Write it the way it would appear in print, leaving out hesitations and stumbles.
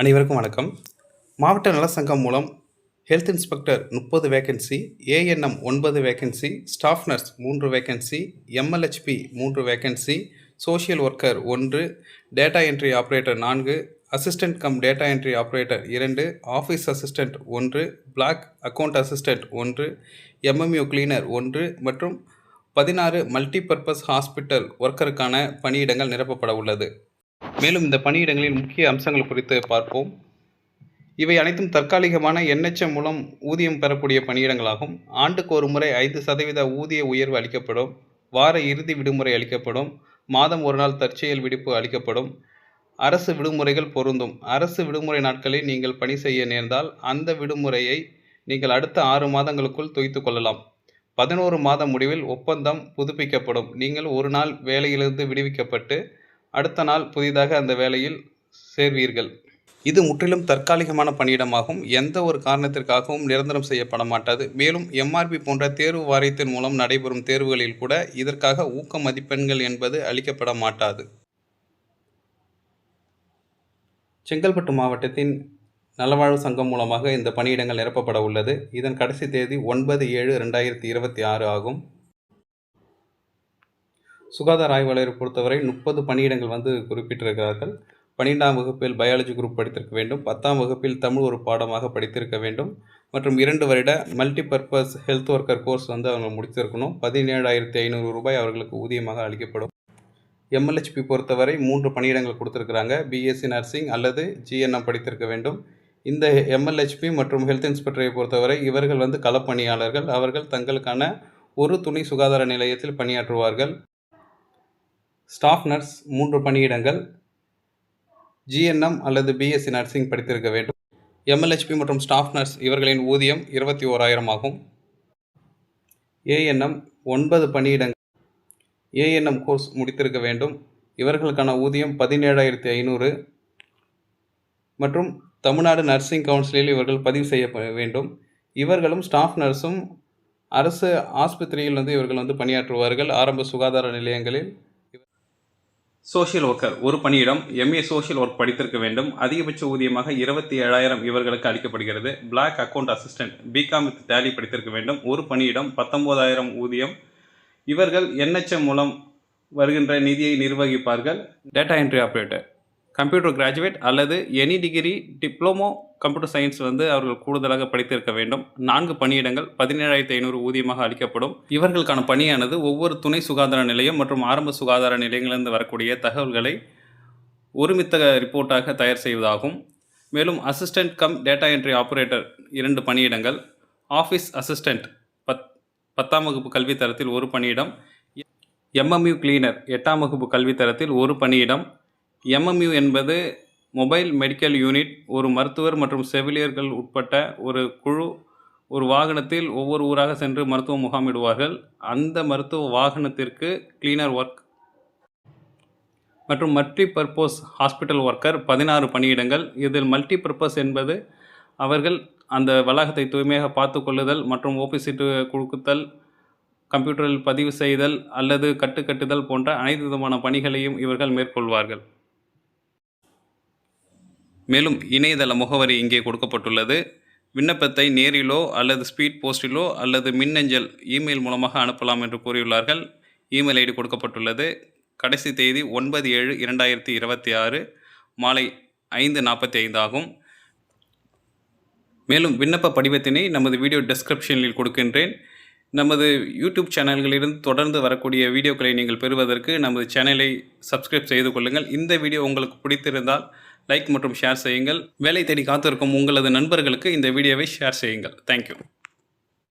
அனைவருக்கும் வணக்கம். மாவட்ட நல சங்கம் மூலம் health inspector 30 vacancy, ANM 9 vacancy, staff nurse 3 vacancy, MLHP 3 vacancy, social worker 1, data entry operator 4, assistant cum data entry operator 2, office assistant 1, block account assistant 1, MMU cleaner 1 மற்றும் 16 multipurpose hospital ஒர்க்கருக்கான பணியிடங்கள் நிரப்பப்பட உள்ளது. மேலும் இந்த பணியிடங்களின் முக்கிய அம்சங்கள் குறித்து பார்ப்போம். இவை அனைத்தும் தற்காலிகமான என்எச்எம் மூலம் ஊதியம் பெறக்கூடிய பணியிடங்களாகும். ஆண்டுக்கு ஒரு முறை 5% ஊதிய உயர்வு அளிக்கப்படும். வார இறுதி விடுமுறை அளிக்கப்படும். மாதம் ஒரு நாள் தற்செயல் விடுப்பு அளிக்கப்படும். அரசு விடுமுறைகள் பொருந்தும். அரசு விடுமுறை நாட்களில் நீங்கள் பணி செய்ய நேர்ந்தால் அந்த விடுமுறையை நீங்கள் அடுத்த 6 மாதங்களுக்குள் தொய்த்து கொள்ளலாம். 11 மாத முடிவில் ஒப்பந்தம் புதுப்பிக்கப்படும். நீங்கள் ஒரு நாள் வேலையிலிருந்து விடுவிக்கப்பட்டு அடுத்த நாள் புதிதாக அந்த வேலையில் சேர்வீர்கள். இது முற்றிலும் தற்காலிகமான பணியிடமாகும். எந்த ஒரு காரணத்திற்காகவும் நிரந்தரம் செய்யப்பட மாட்டாது. மேலும் எம்ஆர்பி போன்ற தேர்வு வாரியத்தின் மூலம் நடைபெறும் தேர்வுகளில் கூட இதற்காக ஊக்க மதிப்பெண்கள் என்பது அளிக்கப்பட மாட்டாது. செங்கல்பட்டு மாவட்டத்தின் நலவாழ்வு சங்கம் மூலமாக இந்த பணியிடங்கள் நிரப்பப்பட உள்ளது. இதன் கடைசி தேதி 9/7/2026 ஆகும். சுகாதார ஆய்வாளரை பொறுத்தவரை 30 பணியிடங்கள் குறிப்பிட்டிருக்கிறார்கள். 12ஆம் வகுப்பில் பயாலஜி குரூப் படித்திருக்க வேண்டும். 10ஆம் வகுப்பில் தமிழ் ஒரு பாடமாக படித்திருக்க வேண்டும். மற்றும் 2 வருட மல்டிபர்பஸ் ஹெல்த் ஒர்க்கர் கோர்ஸ் அவங்க முடித்திருக்கணும். 17,500 ரூபாய் அவர்களுக்கு ஊதியமாக அளிக்கப்படும். எம்எல்ஹெச்பி பொறுத்தவரை 3 பணியிடங்கள் கொடுத்துருக்குறாங்க. பிஎஸ்சி நர்சிங் அல்லது ஜிஎன்எம் படித்திருக்க வேண்டும். இந்த எம்எல்ஹெச்பி மற்றும் ஹெல்த் இன்ஸ்பெக்டரை பொறுத்தவரை இவர்கள் களப்பணியாளர்கள். அவர்கள் தங்களுக்கான ஒரு துணை சுகாதார நிலையத்தில் பணியாற்றுவார்கள். ஸ்டாஃப் நர்ஸ் 3 பணியிடங்கள். ஜிஎன்எம் அல்லது பிஎஸ்சி நர்சிங் படித்திருக்க வேண்டும். எம்எல்ஹெச்பி மற்றும் ஸ்டாஃப் நர்ஸ் இவர்களின் ஊதியம் 21,000 ஆகும். ஏஎன்எம் 9 பணியிடங்கள். ஏஎன்எம் கோர்ஸ் முடித்திருக்க வேண்டும். இவர்களுக்கான ஊதியம் 17,500 மற்றும் தமிழ்நாடு நர்சிங் கவுன்சிலில் இவர்கள் பதிவு செய்ய வேண்டும். இவர்களும் ஸ்டாஃப் நர்ஸும் அரசு ஆஸ்பத்திரியில் இவர்கள் பணியாற்றுவார்கள். ஆரம்ப சுகாதார நிலையங்களில். சோஷியல் ஒர்க்கர் ஒரு பணியிடம். எம்ஏ சோஷியல் ஒர்க் படித்திருக்க வேண்டும். அதிகபட்ச ஊதியமாக 27,000 இவர்களுக்கு அளிக்கப்படுகிறது. Block account assistant BCom with Tally படித்திருக்க வேண்டும். ஒரு பணியிடம் 19,000 ஊதியம். இவர்கள் என்எச்எம் மூலம் வருகின்ற நிதியை நிர்வகிப்பார்கள். Data entry operator computer graduate அல்லது any degree diploma computer science அவர்கள் கூடுதலாக படித்திருக்க வேண்டும். 4 பணியிடங்கள் 17,500 ஊதியமாக அளிக்கப்படும். இவர்களுக்கான பணியானது ஒவ்வொரு துணை சுகாதார நிலையம் மற்றும் ஆரம்ப சுகாதார நிலையங்களிலிருந்து வரக்கூடிய தகவல்களை ஒருமித்த ரிப்போர்ட்டாக தயார் செய்வதாகும். மேலும் assistant cum data entry operator 2 பணியிடங்கள். ஆஃபீஸ் அசிஸ்டன்ட் 10ஆம் வகுப்பு கல்வித்தரத்தில் ஒரு பணியிடம். எம்எம்யூ கிளீனர் 8ஆம் வகுப்பு கல்வித்தரத்தில் ஒரு பணியிடம். எம்எம்யூ என்பது மொபைல் மெடிக்கல் யூனிட். ஒரு மருத்துவர் மற்றும் செவிலியர்கள் உட்பட்ட ஒரு குழு ஒரு வாகனத்தில் ஒவ்வொரு ஊராக சென்று மருத்துவ முகாமிடுவார்கள். அந்த மருத்துவ வாகனத்திற்கு கிளீனர் ஒர்க் மற்றும் மல்டிபர்பஸ் ஹாஸ்பிட்டல் ஒர்க்கர் 16 பணியிடங்கள். இதில் மல்டிபர்பஸ் என்பது அவர்கள் அந்த வளாகத்தை தூய்மையாக பார்த்து கொள்ளுதல் மற்றும் ஓபி சீட்டு கொடுக்குதல், கம்ப்யூட்டரில் பதிவு செய்தல் அல்லது கட்டுதல் போன்ற அனைத்து விதமான பணிகளையும் இவர்கள் மேற்கொள்வார்கள். மேலும் இணையதள முகவரி இங்கே கொடுக்கப்பட்டுள்ளது. விண்ணப்பத்தை நேரிலோ அல்லது ஸ்பீட் போஸ்டிலோ அல்லது மின்னஞ்சல் இமெயில் மூலமாக அனுப்பலாம் என்று கூறியுள்ளார்கள். இமெயில் ஐடி கொடுக்கப்பட்டுள்ளது. கடைசி தேதி 9/7/2026 மாலை 5:45 ஆகும். மேலும் விண்ணப்ப படிவத்தினை நமது வீடியோ டெஸ்கிரிப்ஷனில் கொடுக்கின்றேன். நமது யூடியூப் சேனல்களிலிருந்து தொடர்ந்து வரக்கூடிய வீடியோக்களை நீங்கள் பெறுவதற்கு நமது சேனலை சப்ஸ்கிரைப் செய்து கொள்ளுங்கள். இந்த வீடியோ உங்களுக்கு பிடித்திருந்தால் லைக் மற்றும் ஷேர் செய்யுங்கள். வேலை தேடி காத்திருக்கும் உங்களது நண்பர்களுக்கு இந்த வீடியோவை ஷேர் செய்யுங்கள். தேங்க்யூ.